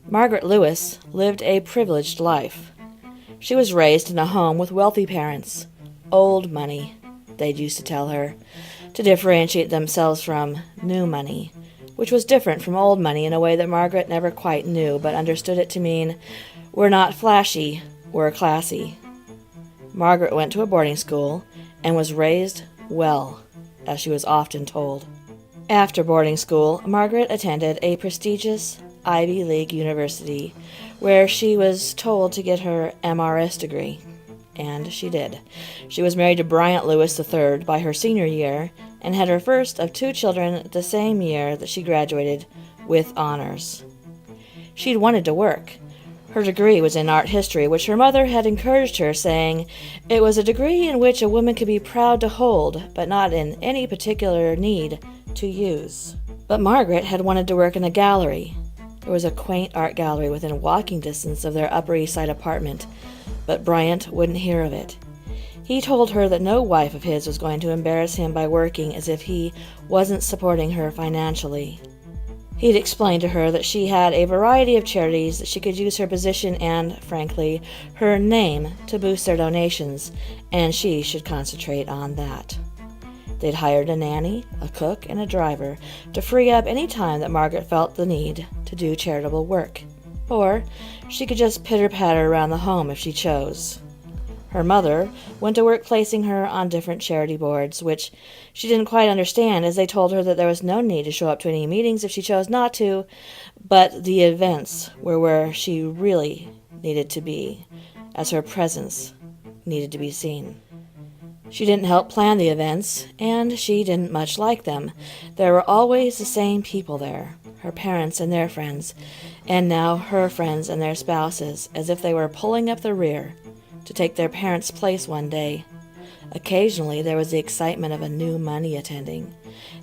Margaret Lewis lived a privileged life. She was raised in a home with wealthy parents. Old money, they'd used to tell her, to differentiate themselves from new money, which was different from old money in a way that Margaret never quite knew, but understood it to mean, we're not flashy, we're classy. Margaret went to a boarding school and was raised well, as she was often told. After boarding school, Margaret attended a prestigious Ivy League university where she was told to get her MRS degree. And she did. She was married to Bryant Lewis III by her senior year and had her first of 2 children the same year that she graduated with honors. She'd wanted to work. Her degree was in art history, which her mother had encouraged her, saying it was a degree in which a woman could be proud to hold, but not in any particular need to use. But Margaret had wanted to work in a gallery. There was a quaint art gallery within walking distance of their Upper East Side apartment, but Bryant wouldn't hear of it. He told her that no wife of his was going to embarrass him by working as if he wasn't supporting her financially. He'd explained to her that she had a variety of charities that she could use her position and, frankly, her name to boost their donations, and she should concentrate on that. They'd hired a nanny, a cook, and a driver to free up any time that Margaret felt the need to do charitable work. Or she could just pitter-patter around the home if she chose. Her mother went to work placing her on different charity boards, which she didn't quite understand, as they told her that there was no need to show up to any meetings if she chose not to, but the events were where she really needed to be, as her presence needed to be seen. She didn't help plan the events, and she didn't much like them. There were always the same people there, her parents and their friends, and now her friends and their spouses, as if they were pulling up the rear to take their parents' place one day. Occasionally there was the excitement of a new money attending.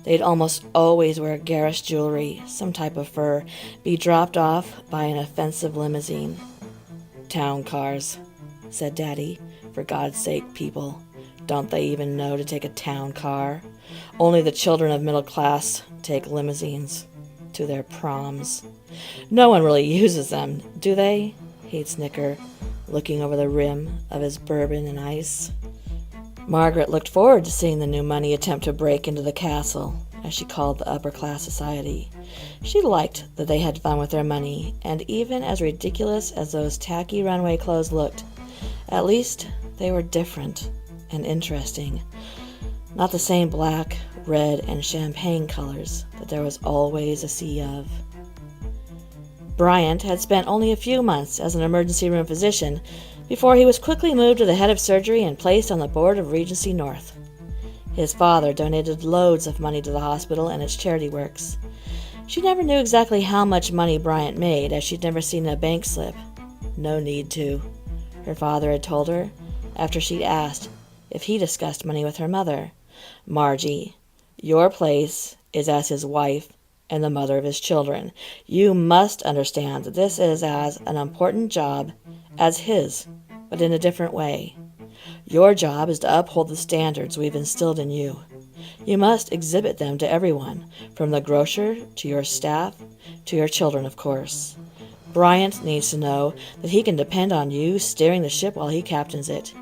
They'd almost always wear garish jewelry, some type of fur, be dropped off by an offensive limousine. "Town cars," said Daddy. "For God's sake, people, don't they even know to take a town car? Only the children of middle class take limousines to their proms. No one really uses them, do they?" he'd snicker, looking over the rim of his bourbon and ice. Margaret looked forward to seeing the new money attempt to break into the castle, as she called the upper-class society. She liked that they had fun with their money, and even as ridiculous as those tacky runway clothes looked, at least they were different and interesting. Not the same black, red, and champagne colors that there was always a sea of. Bryant had spent only a few months as an emergency room physician before he was quickly moved to the head of surgery and placed on the board of Regency North. His father donated loads of money to the hospital and its charity works. She never knew exactly how much money Bryant made, as she'd never seen a bank slip. No need to, her father had told her, after she'd asked if he discussed money with her mother. "Margie, your place is as his wife and the mother of his children. You must understand that this is as an important job as his, but in a different way. Your job is to uphold the standards we've instilled in you. You must exhibit them to everyone, from the grocer to your staff to your children, of course. Bryant needs to know that he can depend on you steering the ship while he captains it.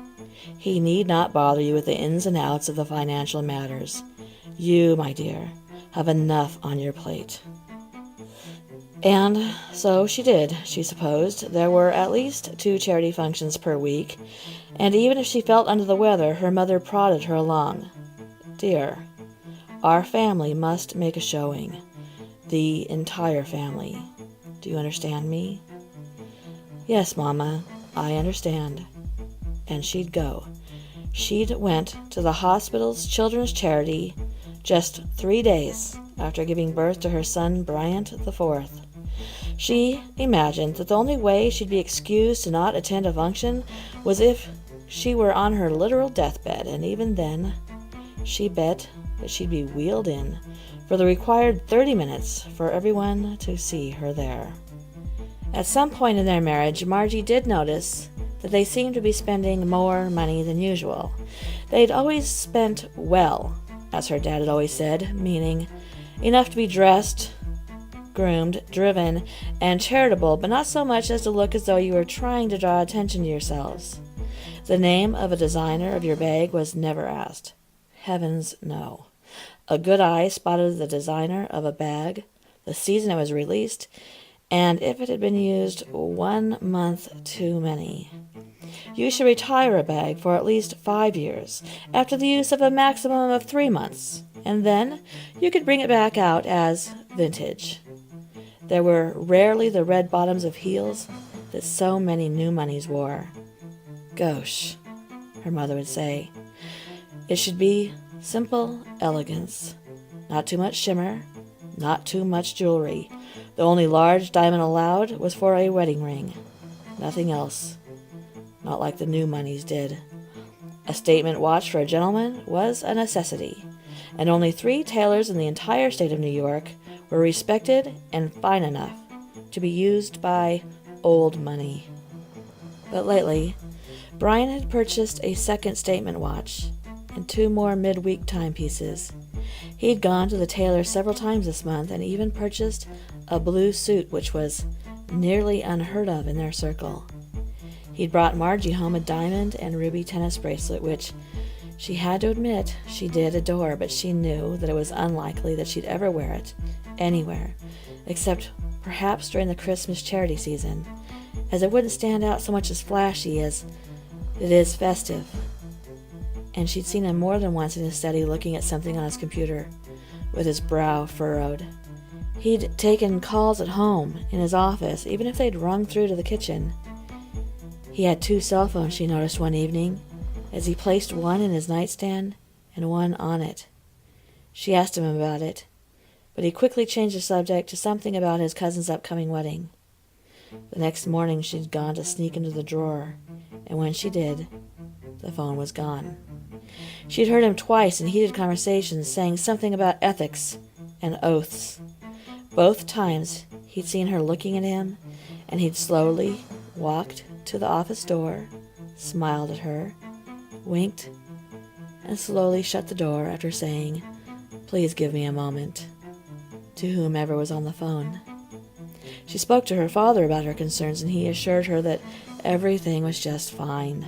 He need not bother you with the ins and outs of the financial matters. You, my dear, have enough on your plate." And so she did, she supposed. There were at least 2 charity functions per week, and even if she felt under the weather, her mother prodded her along. "Dear, our family must make a showing. The entire family. Do you understand me?" "Yes, Mama, I understand." And she'd go. She'd went to the hospital's children's charity just 3 days after giving birth to her son Bryant IV. She imagined that the only way she'd be excused to not attend a function was if she were on her literal deathbed, and even then, she bet that she'd be wheeled in for the required 30 minutes for everyone to see her there. At some point in their marriage, Margie did notice that they seemed to be spending more money than usual. They'd always spent well, as her dad had always said, meaning enough to be dressed, groomed, driven, and charitable, but not so much as to look as though you were trying to draw attention to yourselves. The name of a designer of your bag was never asked. Heavens, no. A good eye spotted the designer of a bag, the season it was released, and if it had been used 1 month too many. You should retire a bag for at least 5 years, after the use of a maximum of 3 months, and then you could bring it back out as vintage. There were rarely the red bottoms of heels that so many new moneys wore. Gauche, her mother would say. It should be simple elegance. Not too much shimmer, not too much jewelry. The only large diamond allowed was for a wedding ring. Nothing else. Not like the new moneys did. A statement watch for a gentleman was a necessity, and only 3 tailors in the entire state of New York were respected and fine enough to be used by old money. But lately, Brian had purchased a second statement watch and 2 more midweek timepieces. He'd gone to the tailor several times this month and even purchased a blue suit, which was nearly unheard of in their circle. He'd brought Margie home a diamond and ruby tennis bracelet, which she had to admit she did adore, but she knew that it was unlikely that she'd ever wear it anywhere, except perhaps during the Christmas charity season, as it wouldn't stand out so much as flashy as it is festive. And she'd seen him more than once in his study looking at something on his computer, with his brow furrowed. He'd taken calls at home, in his office, even if they'd rung through to the kitchen. He had 2 cell phones, she noticed one evening, as he placed one in his nightstand and one on it. She asked him about it, but he quickly changed the subject to something about his cousin's upcoming wedding. The next morning she'd gone to sneak into the drawer, and when she did, the phone was gone. She'd heard him twice in heated conversations saying something about ethics and oaths. Both times he'd seen her looking at him, and he'd slowly walked to the office door, smiled at her, winked, and slowly shut the door after saying, "Please give me a moment," to whomever was on the phone. She spoke to her father about her concerns, and he assured her that everything was just fine,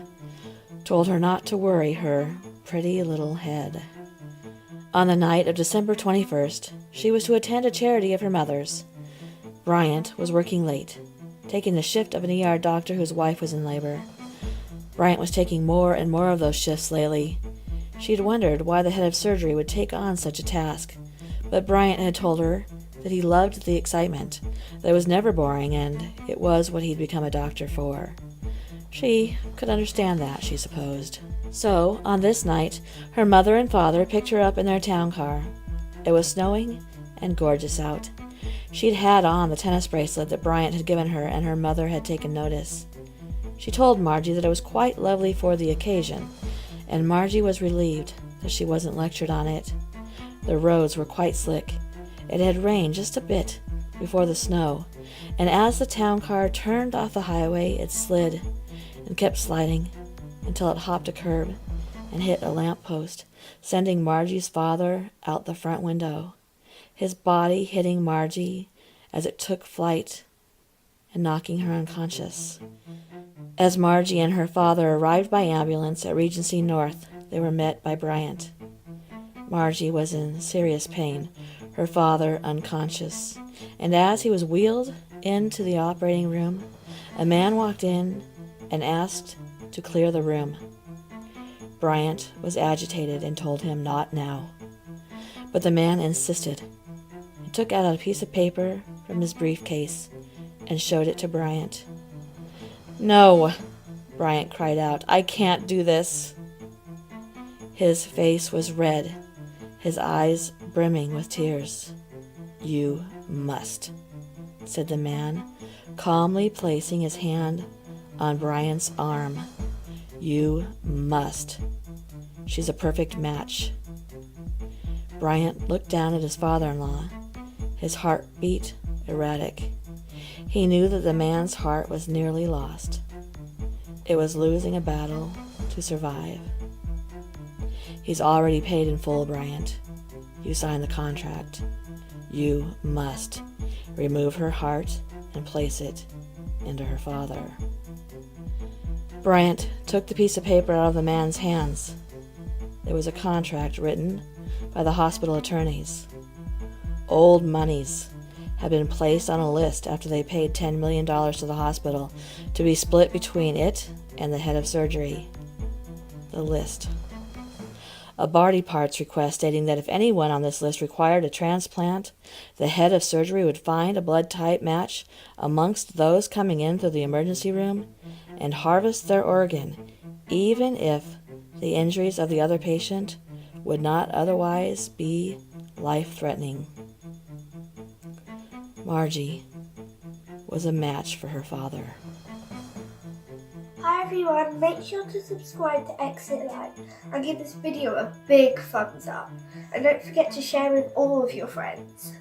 told her not to worry her pretty little head. On the night of December 21st, she was to attend a charity of her mother's. Bryant was working late, taking the shift of an ER doctor whose wife was in labor. Bryant was taking more and more of those shifts lately. She'd wondered why the head of surgery would take on such a task, but Bryant had told her that he loved the excitement, that it was never boring, and it was what he'd become a doctor for. She could understand that, she supposed. So, on this night, her mother and father picked her up in their town car. It was snowing and gorgeous out. She'd had on the tennis bracelet that Bryant had given her, and her mother had taken notice. She told Margie that it was quite lovely for the occasion, and Margie was relieved that she wasn't lectured on it. The roads were quite slick. It had rained just a bit before the snow, and as the town car turned off the highway, it slid and kept sliding until it hopped a curb and hit a lamp post, sending Margie's father out the front window, his body hitting Margie as it took flight and knocking her unconscious. As Margie and her father arrived by ambulance at Regency North, they were met by Bryant. Margie was in serious pain, her father unconscious, and as he was wheeled into the operating room, a man walked in and asked to clear the room. Bryant was agitated and told him not now, but the man insisted. He took out a piece of paper from his briefcase and showed it to Bryant. "No," Bryant cried out, "I can't do this." His face was red, his eyes brimming with tears. "You must," said the man, calmly placing his hand on Bryant's arm. "You must. She's a perfect match." Bryant looked down at his father-in-law, his heart beat erratic. He knew that the man's heart was nearly lost. It was losing a battle to survive. "He's already paid in full, Bryant. You signed the contract. You must," remove her heart and place it into her father. Bryant took the piece of paper out of the man's hands. It was a contract written by the hospital attorneys. Old monies had been placed on a list after they paid $10 million to the hospital to be split between it and the head of surgery. The list. A body parts request stating that if anyone on this list required a transplant, the head of surgery would find a blood type match amongst those coming in through the emergency room and harvest their organ, even if the injuries of the other patient would not otherwise be life-threatening. Margie was a match for her father. Hi everyone, make sure to subscribe to Exit Life and give this video a big thumbs up. And don't forget to share with all of your friends.